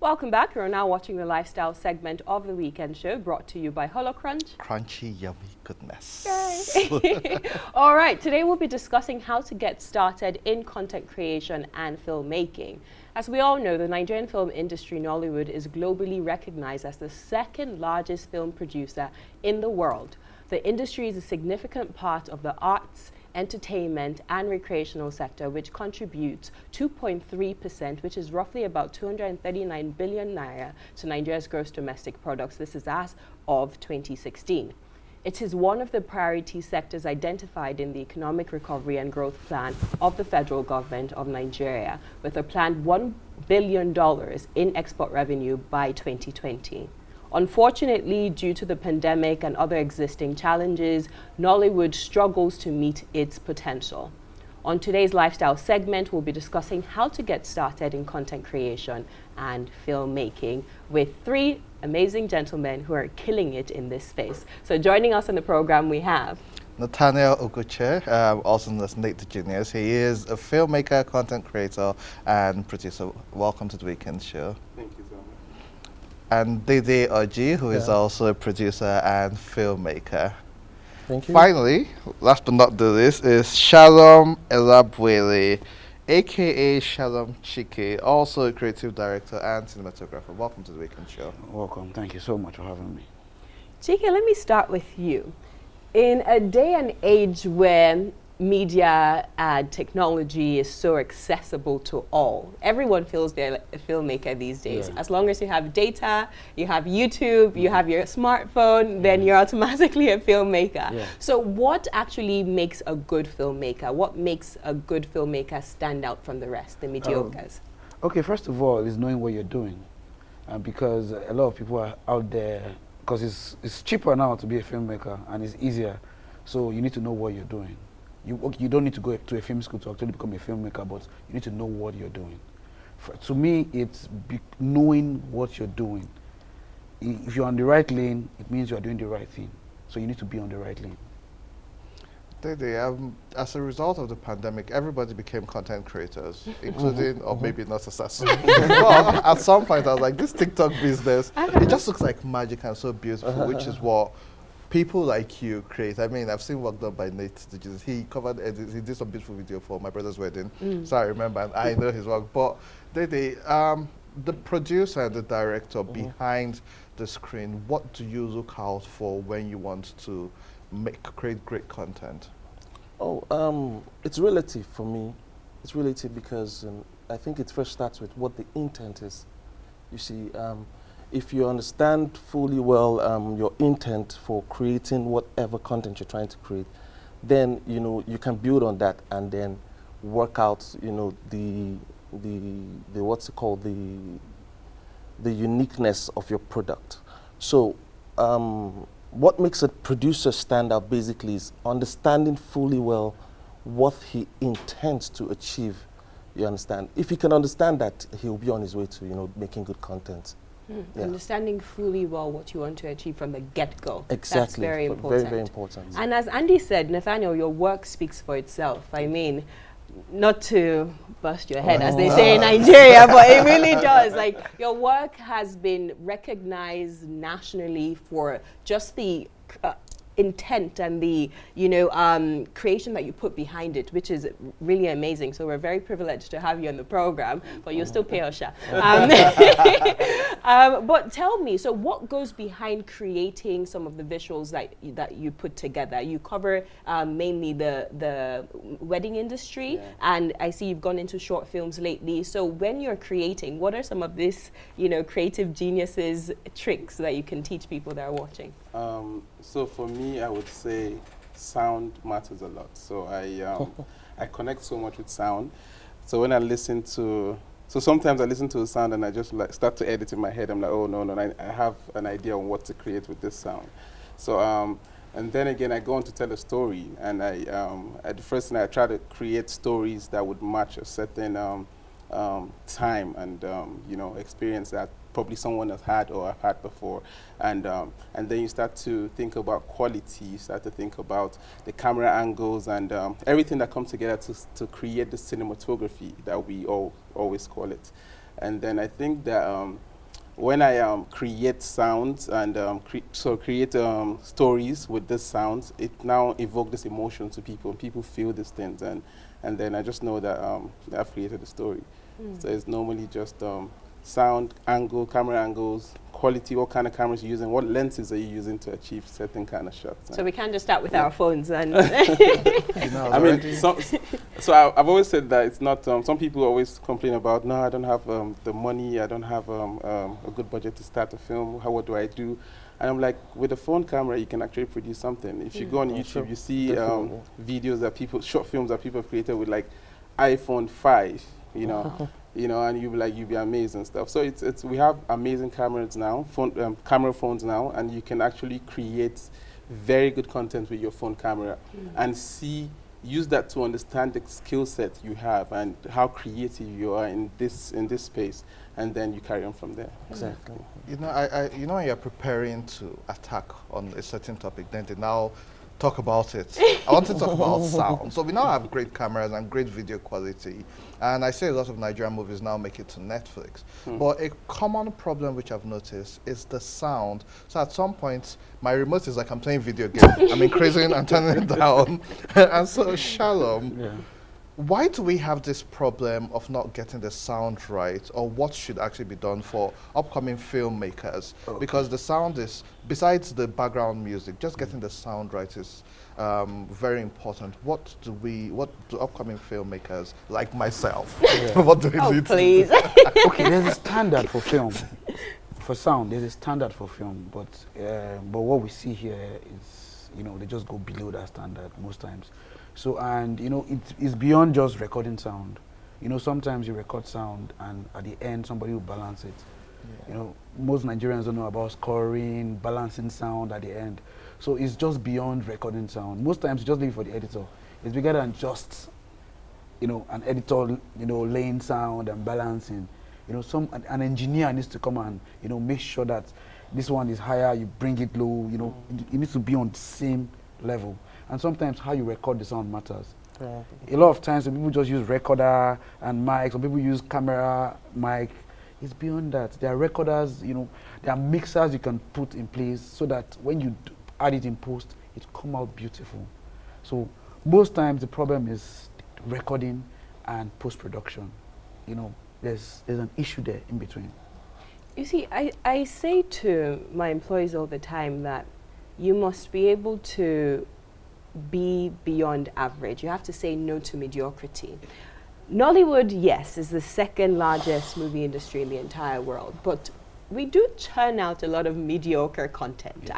Welcome back. You're now watching the lifestyle segment of the weekend show brought to you by HoloCrunch. Crunchy, yummy goodness. Yay. All right, today we'll be discussing how to get started in content creation and filmmaking. As we all know, the Nigerian film industry, Nollywood, is globally recognized as the second largest film producer in the world. The industry is a significant part of the arts, entertainment and recreational sector, which contributes 2.3%, which is roughly about 239 billion naira to Nigeria's gross domestic products. This is as of 2016. It is one of the priority sectors identified in the Economic Recovery and Growth Plan of the federal government of Nigeria, with a planned $1 billion in export revenue by 2020. Unfortunately, due to the pandemic and other existing challenges, Nollywood struggles to meet its potential. On today's lifestyle segment, we'll be discussing how to get started in content creation and filmmaking with three amazing gentlemen who are killing it in this space. So joining us on the program, we have Nathaniel Oguche, also known as Nate the Genius. He is a filmmaker, content creator, and producer. Welcome to the weekend show. Thank you so much. And Dede Oji, who is also a producer and filmmaker. Thank you. Finally, last but not the least, is Shalom Elabwele, aka Shalom Chike, also a creative director and cinematographer. Welcome to the weekend show. Welcome. Thank you so much for having me. Chike. Let me start with you. In a day and age where media and technology is so accessible to all, everyone feels they're a filmmaker these days. Yeah. As long as you have data, you have YouTube, you have your smartphone, then you're automatically a filmmaker. Yeah. So what actually makes a good filmmaker? What makes a good filmmaker stand out from the rest, the mediocres? Okay, first of all, is knowing what you're doing. Because a lot of people are out there, because it's cheaper now to be a filmmaker and it's easier. So you need to know what you're doing. You don't need to go to a film school to actually become a filmmaker, but you need to know what you're doing. To me, it's knowing what you're doing. If you're on the right lane, it means you're doing the right thing. So you need to be on the right lane. Dede, as a result of the pandemic, everybody became content creators, including, or maybe not successful. But at some point, I was like, this TikTok business, it just looks like magic and so beautiful, which is what people like you create. I mean, I've seen work done by Nate the Genius. He covered edits. He did some beautiful video for my brother's wedding. So I remember, and I know his work. But Dede, the producer and the director behind the screen, what do you look out for when you want to create great content? It's relative for me. It's relative because I think it first starts with what the intent is. You see, if you understand fully well your intent for creating whatever content you're trying to create, then you can build on that and then work out the what's it called, the uniqueness of your product. So what makes a producer stand out basically is understanding fully well what he intends to achieve. You understand? If he can understand that, he'll be on his way to making good content. Yeah. Understanding fully well what you want to achieve from the get-go. Exactly. That's very important. Very, very important. And as Andy said, Nathaniel, your work speaks for itself. I mean, not to bust your head, as they say in Nigeria, but it really does. Like, your work has been recognized nationally for just the intent and the creation that you put behind it, which is really amazing. So we're very privileged to have you on the program, but you'll still pay us, Sha. But tell me, so what goes behind creating some of the visuals that you put together? You cover mainly the wedding industry, and I see you've gone into short films lately. So when you're creating, what are some of this creative geniuses tricks that you can teach people that are watching? So for me, I would say sound matters a lot. So I connect so much with sound. So when I listen to, sometimes I listen to a sound and I just start to edit in my head. I'm like, oh no, I have an idea on what to create with this sound. So and then again, I go on to tell a story, and at the first thing I try to create stories that would match a certain time and experience that probably someone has had or I've had before, and then you start to think about quality, you start to think about the camera angles and everything that comes together to create the cinematography that we always call it. And then I think that when I create sounds and create stories with these sounds, it now evoke this emotion to people, and people feel these things, and then I just know that I've created a story. So it's normally just sound, angle, camera angles, quality, what kind of cameras you're using, what lenses are you using to achieve certain kind of shots. So we can't just start with our phones and... I mean, so I've always said that it's not, some people always complain about, no, I don't have the money, I don't have a good budget to start a film, what do I do? And I'm like, with a phone camera, you can actually produce something. If you go on YouTube, you see videos that people, short films that people have created with like iPhone 5, you know, and you'd be amazed and stuff. So we have amazing cameras now, camera phones now, and you can actually create very good content with your phone camera and use that to understand the skill set you have and how creative you are in this space, and then you carry on from there. Exactly. You know, you know, when you're preparing to attack on a certain topic, then they now talk about it. I want to talk about sound. So we now have great cameras and great video quality, and I see a lot of Nigerian movies now make it to Netflix. But a common problem which I've noticed is the sound. So at some point, my remote is like I'm playing video game. I'm increasing and turning it down. And so Shalom, why do we have this problem of not getting the sound right, or what should actually be done for upcoming filmmakers? Because the sound is, besides the background music, just getting the sound right is very important. What do upcoming filmmakers like myself, what do we need please. to do? Okay, there's a standard for film. For sound, there's a standard for film, but what we see here is, you know, they just go below that standard most times. So, and you know, it's beyond just recording sound. You know, sometimes you record sound and at the end somebody will balance it. You know, most Nigerians don't know about scoring, balancing sound at the end. So it's just beyond recording sound. Most times you just leave it for the editor. It's bigger than just, you know, an editor, you know, laying sound and balancing. You know, an engineer needs to come and, you know, make sure that this one is higher, you bring it low, you know, it needs to be on the same level. And sometimes how you record the sound matters. A lot of times people just use recorder and mic, some people use camera, mic. It's beyond that. There are recorders, you know, there are mixers you can put in place so that when you add it in post, it come out beautiful. So most times the problem is recording and post-production. You know, there's an issue there in between. You see, I say to my employees all the time that you must be able to be beyond average. You have to say no to mediocrity. Nollywood, yes, is the second largest movie industry in the entire world, but we do churn out a lot of mediocre content.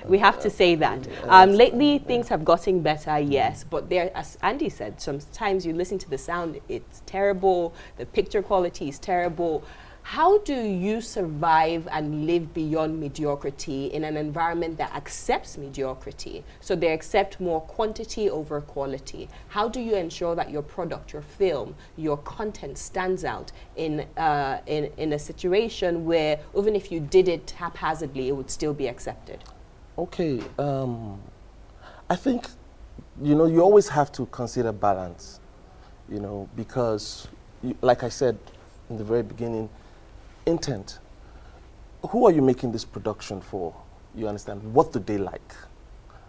We have to say that. Lately, things have gotten better, yes, but there, as Andy said, sometimes you listen to the sound, it's terrible, the picture quality is terrible. How do you survive and live beyond mediocrity in an environment that accepts mediocrity? So they accept more quantity over quality. How do you ensure that your product, your film, your content stands out in a situation where even if you did it haphazardly, it would still be accepted? Okay, I think, you know, you always have to consider balance, you know, because, like I said in the very beginning, intent. Who are you making this production for? You understand? What do they like?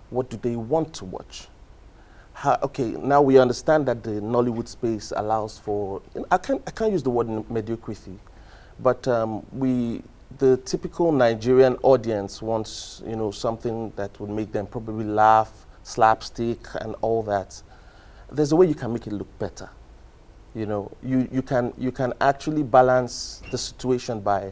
What do they want to watch? Okay, now we understand that the Nollywood space allows for, you know, I can't use the word mediocrity, but the typical Nigerian audience wants, you know, something that would make them probably laugh, slapstick and all that. There's a way you can make it look better. You know, you can actually balance the situation by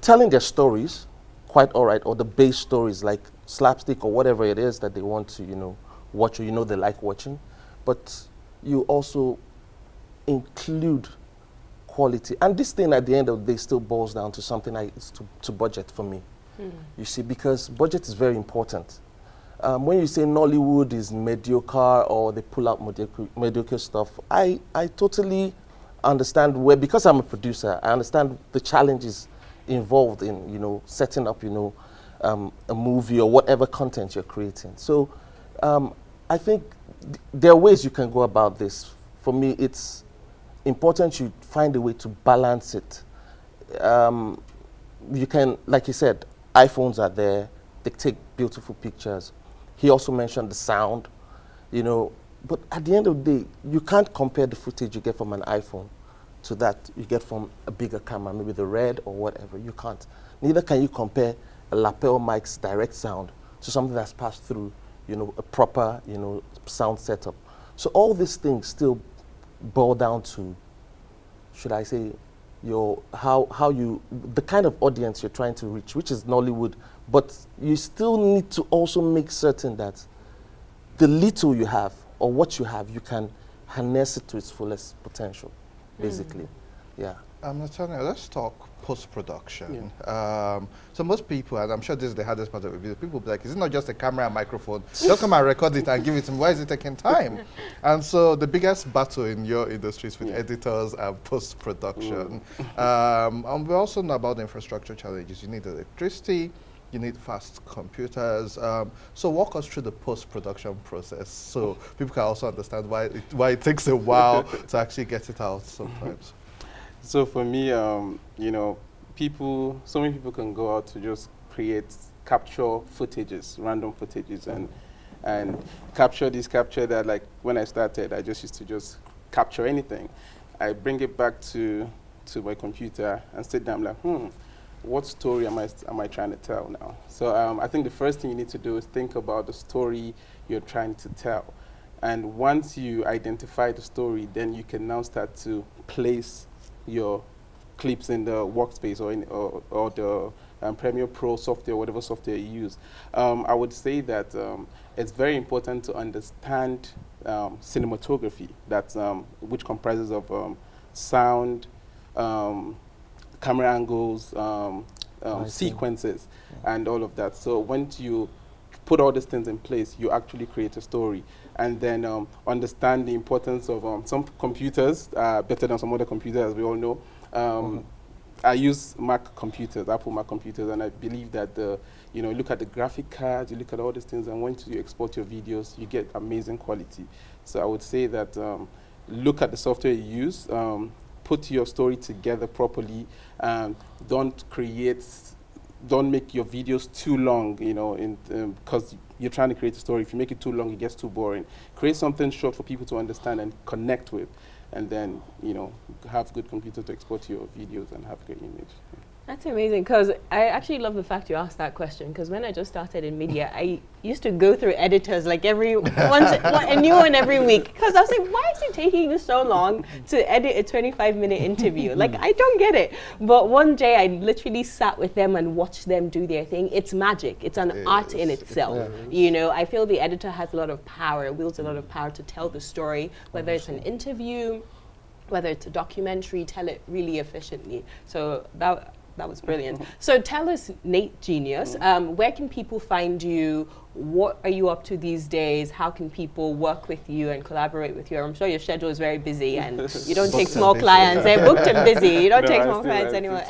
telling their stories quite all right, or the base stories like slapstick or whatever it is that they want to, you know, watch, or you know they like watching, but you also include quality. And this thing at the end of the day still boils down to something like to budget for me. You see, because budget is very important. When you say Nollywood is mediocre or they pull out mediocre stuff, I totally understand where, because I'm a producer, I understand the challenges involved in, you know, setting up, you know, a movie or whatever content you're creating. So I think there are ways you can go about this. For me, it's important you find a way to balance it. You can, like you said, iPhones are there, they take beautiful pictures. He also mentioned the sound, you know, but at the end of the day, you can't compare the footage you get from an iPhone to that you get from a bigger camera, maybe the Red or whatever. You can't. Neither can you compare a lapel mic's direct sound to something that's passed through, you know, a proper, you know, sound setup. So all these things still boil down to, should I say, the kind of audience you're trying to reach, which is Nollywood, but you still need to also make certain that the little you have or what you have, you can harness it to its fullest potential, basically. Yeah. Nathaniel, let's talk post-production. So most people, and I'm sure this is the hardest part of the video, people will be like, is it not just a camera and microphone? Just come and record it and give it to me. Why is it taking time? And so the biggest battle in your industry is with editors and post-production. And we also know about the infrastructure challenges. You need electricity, you need fast computers. So walk us through the post-production process so people can also understand why it takes a while to actually get it out sometimes. So for me, you know, so many people can go out to just capture footages, random footages, and capture that. Like when I started, I just used to just capture anything. I bring it back to my computer and sit down like, what story am I trying to tell now? So I think the first thing you need to do is think about the story you're trying to tell. And once you identify the story, then you can now start to place your clips in the workspace or the Premiere Pro software, whatever software you use. I would say that it's very important to understand cinematography, which comprises of sound, camera angles, sequences, and all of that. So once you put all these things in place, you actually create a story. And then understand the importance of some computers, better than some other computers, as we all know. I use Mac computers, Apple Mac computers, and I believe that look at the graphic cards, you look at all these things, and once you export your videos, you get amazing quality. So I would say that look at the software you use, put your story together properly, don't make your videos too long, because you're trying to create a story. If you make it too long, it gets too boring. Create something short for people to understand and connect with, and then, have good computer to export your videos and have great image. That's amazing, because I actually love the fact you asked that question, because when I just started in media, I used to go through editors like a new one every week, because I was like, why is it taking you so long to edit a 25-minute interview? Like, I don't get it. But one day I literally sat with them and watched them do their thing. It's magic. It's an art in itself. I feel the editor has a lot of power, wields a lot of power to tell the story, whether it's an interview, whether it's a documentary, tell it really efficiently. So that was brilliant. So tell us, Nate Genius, where can people find you? What are you up to these days? How can people work with you and collaborate with you? I'm sure your schedule is very busy and you don't take small clients. They're booked and busy. You don't take small clients anymore.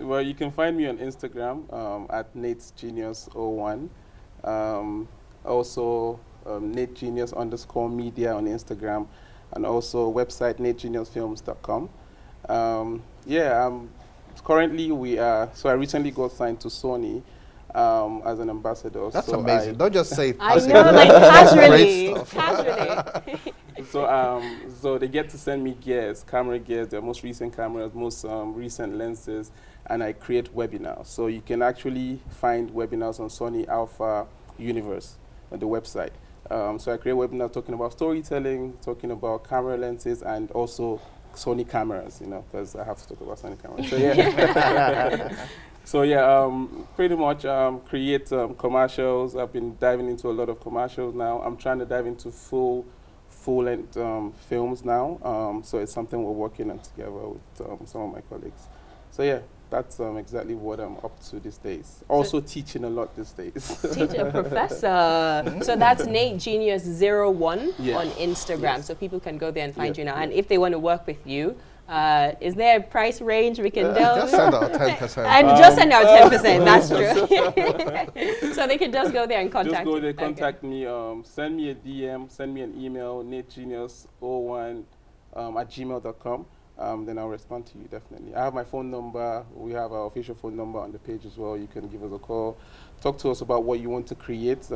Well, you can find me on Instagram at NateGenius01. Also, Nate Genius _media on Instagram, and also website nategeniusfilms.com. Currently I recently got signed to Sony as an ambassador. That's amazing. Don't just say it. I know, like casually. So they get to send me camera gears, their most recent cameras, most recent lenses, and I create webinars. So you can actually find webinars on Sony Alpha Universe on the website. So I create webinars talking about storytelling, talking about camera lenses, and also Sony cameras, because I have to talk about Sony cameras. So pretty much create commercials. I've been diving into a lot of commercials now. I'm trying to dive into full-length films now. So it's something we're working on together with some of my colleagues. So that's exactly what I'm up to these days. Also teaching a lot these days. Teacher, professor. So that's Nate Genius 01 on Instagram. So people can go there and find you now. And if they want to work with you, Is there a price range we can Just send out 10%. And just send out 10%, that's true. So they can just go there and contact Just go there, you. contact me, send me a DM, send me an email, nategenius01 at gmail.com. Then I'll respond to you, definitely. I have my phone number. We have our official phone number on the page as well. You can give us a call. Talk to us about what you want to create.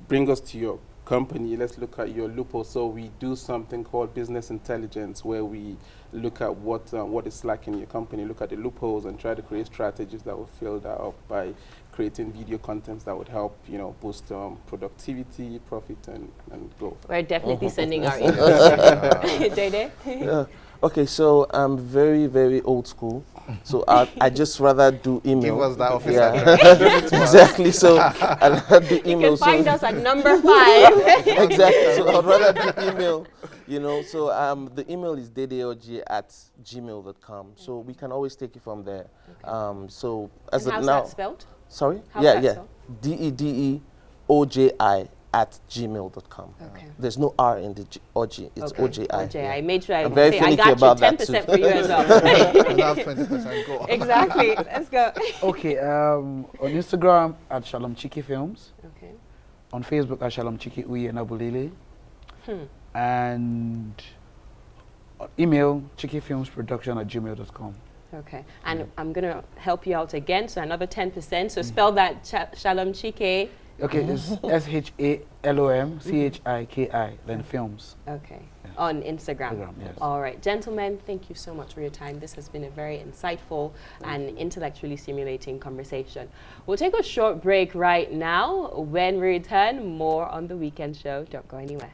Bring us to your company. Let's look at your loopholes. So we do something called business intelligence, where we look at what is lacking in your company, look at the loopholes, and try to create strategies that will fill that up by creating video contents that would help, boost productivity, profit, and growth. We're definitely sending our emails. Dede? Yeah. Okay, so I'm very, very old school. So I just rather do email. Give us that office Yeah. address. Exactly. So I'd rather do email. You can find so us at number 5. exactly. So I'd rather do email. So the email is dedeoj@gmail.com. So we can always take it from there. So as And of how's now, that spelled? sorry. How's yeah, that yeah. spelled? dedeoji@gmail.com. Okay. There's no R in the OG. It's OJI. OJI. I made sure I I'm very say I finicky got you about that 10% too. for you as well. And have 20% go. Exactly. Let's go. Okay, on Instagram at Shalom Chiki Films, Okay. on Facebook at Shalom Chiki Uye Nabulile, and on email chikifilmsproduction@gmail.com. Okay. And I'm going to help you out again. So another 10%. So spell that Shalom Chike. Okay, it's SHALOMCHIKI, then films. Okay. On Instagram. Instagram, yes. All right. Gentlemen, thank you so much for your time. This has been a very insightful and intellectually stimulating conversation. We'll take a short break right now. When we return, more on The Weekend Show. Don't go anywhere.